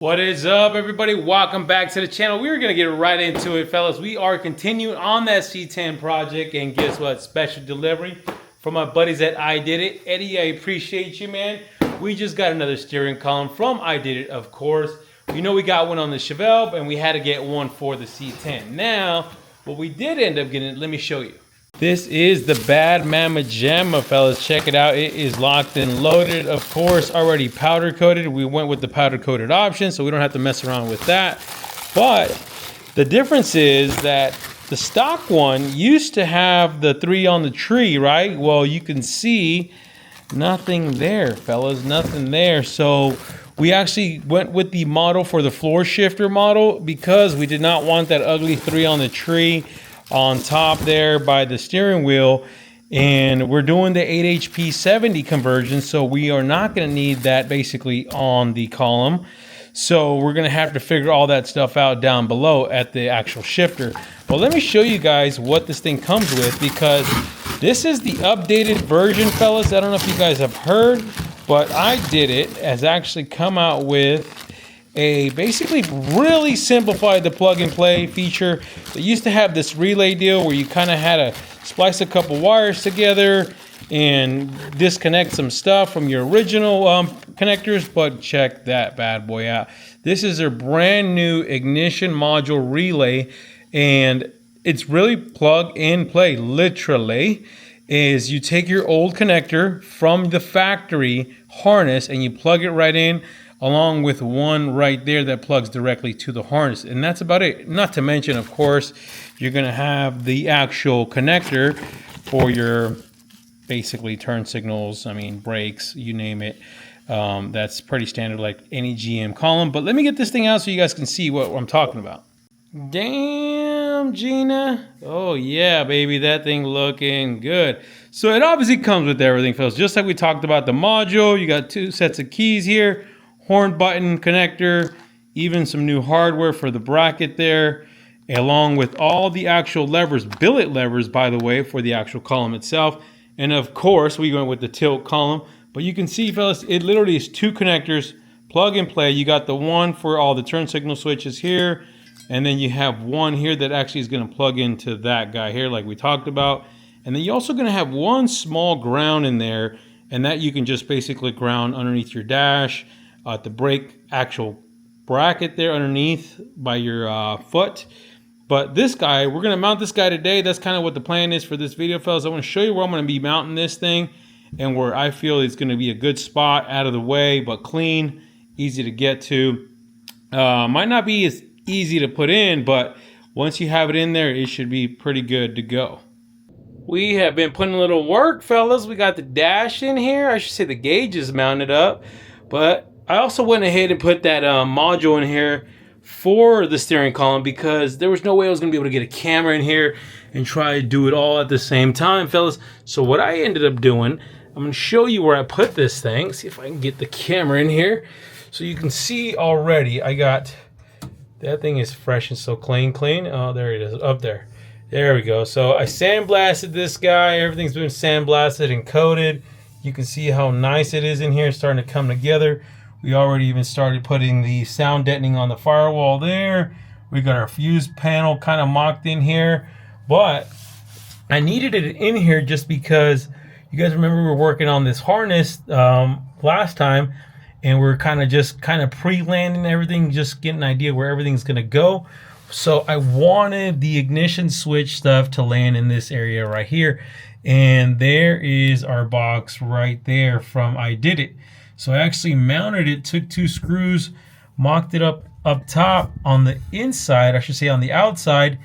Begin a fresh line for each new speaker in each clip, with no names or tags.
What is up, everybody? Welcome back to the channel. We're gonna get right into it, fellas. We are continuing on that C-10 project, and guess what? Special delivery from my buddies at IDIDIT. Eddie, I appreciate you, man. We just got another steering column from IDIDIT, of course. You know we got one on the CHEVY, and we had to get one for the C-10. Now, what we did end up getting, let me show you. This is the Bad Mama Jamma, fellas. Check it out. It is locked and loaded, of course, already powder coated. We went with the powder coated option, so we don't have to mess around with that. But the difference is that the stock one used to have the 3 on the tree, right? Well, you can see nothing there, fellas, nothing there. So we actually went with the model for the floor shifter model because we did not want that ugly 3 on the tree on top there by the steering wheel. And we're doing the 8HP70 conversion, so we are not going to need that basically on the column. So we're going to have to figure all that stuff out down below at the actual shifter. Well, let me show you guys what this thing comes with, because this is the updated version, fellas. I don't know if you guys have heard, but IDIDIT has actually come out with a basically really simplified the plug and play feature. It used to have this relay deal where you kind of had to splice a couple wires together and disconnect some stuff from your original connectors, but check that bad boy out. This is their brand new ignition module relay, and it's really plug and play. Literally is you take your old connector from the factory harness and you plug it right in, along with one right there that plugs directly to the harness. And that's about it. Not to mention, of course, you're gonna have the actual connector for your basically turn signals, I mean, brakes, you name it. That's pretty standard like any GM column. But let me get this thing out so you guys can see what I'm talking about. Damn, Gina. Oh yeah, baby, that thing looking good. So it obviously comes with everything, fellas. Just like we talked about the module, you got 2 sets of keys here, horn button connector, even some new hardware for the bracket there, along with all the actual levers, billet levers, by the way, for the actual column itself. And of course, we went with the tilt column. But you can see, fellas, it literally is 2 connectors, plug and play. You got the one for all the turn signal switches here, and then you have one here that actually is going to plug into that guy here, like we talked about. And then you're also going to have one small ground in there, and that you can just basically ground underneath your dash, at the brake actual bracket there underneath by your foot. But this guy, we're going to mount this guy today. That's kind of what the plan is for this video, fellas. I want to show you where I'm going to be mounting this thing and where I feel it's going to be a good spot, out of the way, but clean, easy to get to. Might not be as easy to put in, but once you have it in there, it should be pretty good to go. We have been putting a little work, fellas. We got the dash in here. I should say the gauge is mounted up, but I also went ahead and put that module in here for the steering column because there was no way I was going to be able to get a camera in here and try to do it all at the same time, fellas. So what I ended up doing, I'm going to show you where I put this thing. See if I can get the camera in here. So you can see already I got, that thing is fresh and so clean. Oh, there it is, up there. There we go. So I sandblasted this guy. Everything's been sandblasted and coated. You can see how nice it is in here, starting to come together. We already even started putting the sound deadening on the firewall there. We got our fuse panel kind of mocked in here. But I needed it in here just because you guys remember we were working on this harness last time, and we're kind of pre-landing everything, just getting an idea where everything's going to go. So I wanted the ignition switch stuff to land in this area right here. And there is our box right there from IDIDIT. So I actually mounted it, took 2 screws, mocked it up top on the inside, I should say on the outside,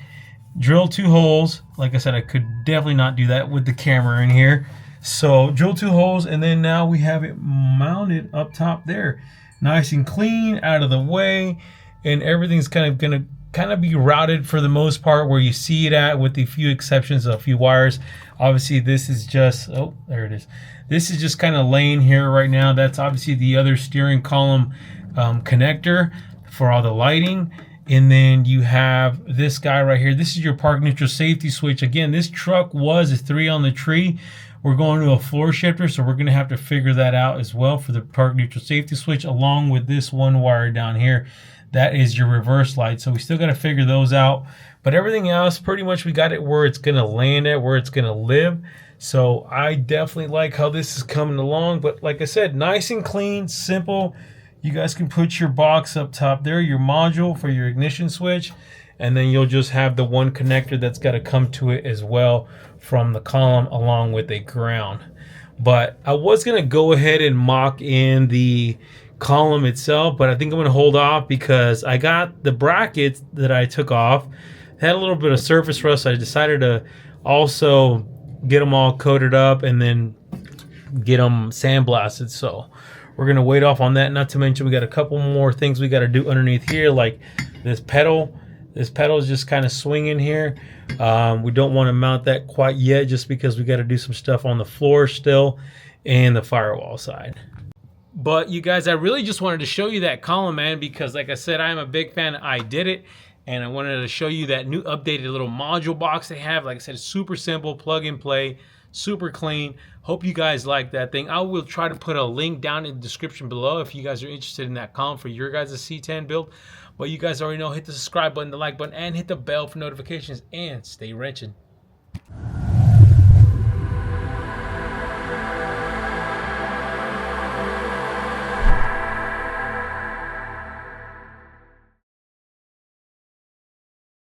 drilled 2 holes. Like I said, I could definitely not do that with the camera in here. So drilled 2 holes, and then now we have it mounted up top there. Nice and clean, out of the way, and everything's kind of be routed for the most part where you see it at, with the few exceptions of a few wires. Obviously this is just, oh, there it is. This is just kind of laying here right now. That's obviously the other steering column connector for all the lighting. And then you have this guy right here. This is your park neutral safety switch. Again, this truck was a 3 on the tree. we're going to a floor shifter, so we're going to have to figure that out as well for the torque neutral safety switch, along with this one wire down here. That is your reverse light. So we still got to figure those out. But everything else, pretty much we got it where it's going to land at, where it's going to live. So I definitely like how this is coming along. But like I said, nice and clean, simple. You guys can put your box up top there, your module for your ignition switch. And then you'll just have the one connector that's got to come to it as well from the column, along with a ground. But I was going to go ahead and mock in the column itself, but I think I'm going to hold off because I got the brackets that I took off. Had a little bit of surface rust, so I decided to also get them all coated up and then get them sandblasted. So we're going to wait off on that. Not to mention we got a couple more things we got to do underneath here, like this pedal. This pedal is just kind of swinging here. We don't want to mount that quite yet just because we got to do some stuff on the floor still and the firewall side. But you guys, I really just wanted to show you that column, man, because like I said, I'm a big fan of IDIDIT, and I wanted to show you that new updated little module box they have. Like I said, it's super simple, plug and play, super clean. Hope you guys like that thing. I will try to put a link down in the description below if you guys are interested in that column for your guys' C10 build. But you guys already know, hit the subscribe button, the like button, and hit the bell for notifications, and stay wrenching.